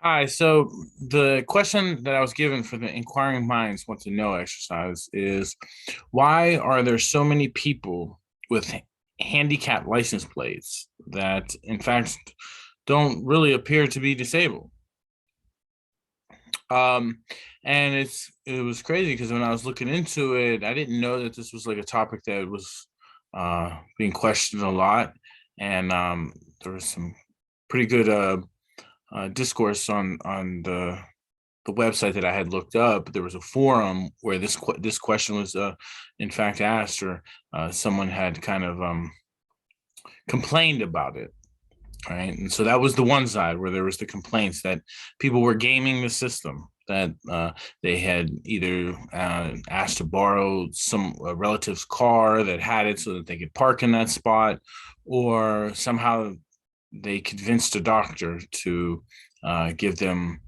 Hi, so the question that I was given for the Inquiring Minds Want to Know exercise is why are there so many people with handicap license plates that, in fact, don't really appear to be disabled? Um, and it was crazy because when I was looking into it, I didn't know that this was like a topic that was being questioned a lot, and there was some pretty good discourse on the website that I had looked up. There was a forum where this question was in fact asked, or someone had kind of complained about it, right? And so that was the one side where there was the complaints that people were gaming the system, that they had either asked to borrow some relative's car that had it so that they could park in that spot, or somehow they convinced a doctor to give them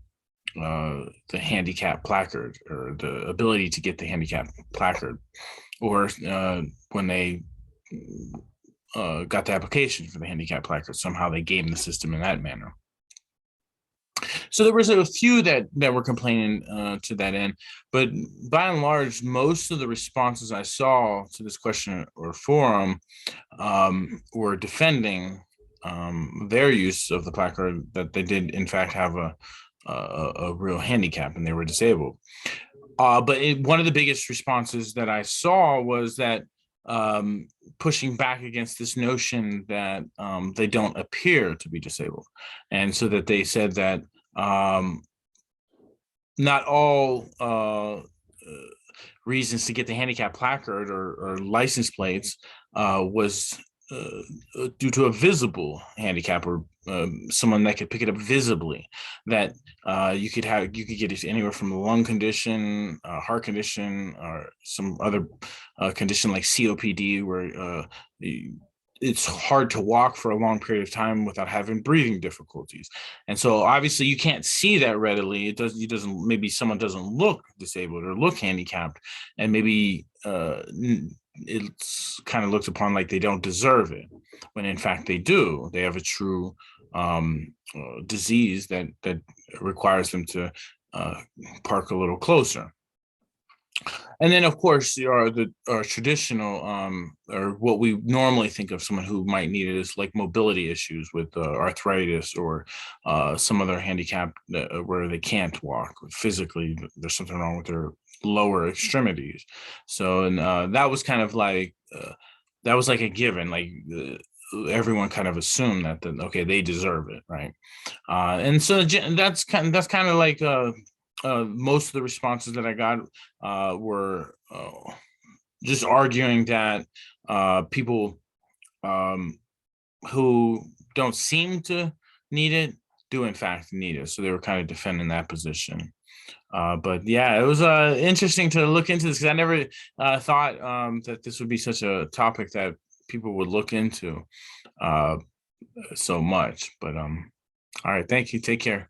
the handicap placard, or the ability to get the handicap placard, or when they got the application for the handicap placard, somehow they game the system in that manner. So there was a few that were complaining to that end, but by and large, most of the responses I saw to this question or forum were defending their use of the placard, that they did in fact have a real handicap and they were disabled. One of the biggest responses that I saw was that pushing back against this notion that they don't appear to be disabled. And so that they said that not all reasons to get the handicap placard or license plates was due to a visible handicap, or someone that could pick it up visibly. That you could get it anywhere from a lung condition, a heart condition, or some other condition like COPD, where it's hard to walk for a long period of time without having breathing difficulties. And so obviously you can't see that readily. It doesn't, maybe someone doesn't look disabled or look handicapped, and maybe it's kind of looked upon like they don't deserve it, when in fact they do. They have a true disease that requires them to park a little closer. And then, of course, there are the traditional, or what we normally think of someone who might need it, is like mobility issues with arthritis, or some other handicap where they can't walk physically. There's something wrong with their lower extremities. So, and that was kind of like that was like a given. Like everyone kind of assumed that okay, they deserve it, right? And so that's kind of like most of the responses that I got were just arguing that people who don't seem to need it do in fact need it. So they were kind of defending that position. But yeah, it was interesting to look into this, because I never thought that this would be such a topic that people would look into uh, so much. But all right, thank you. Take care.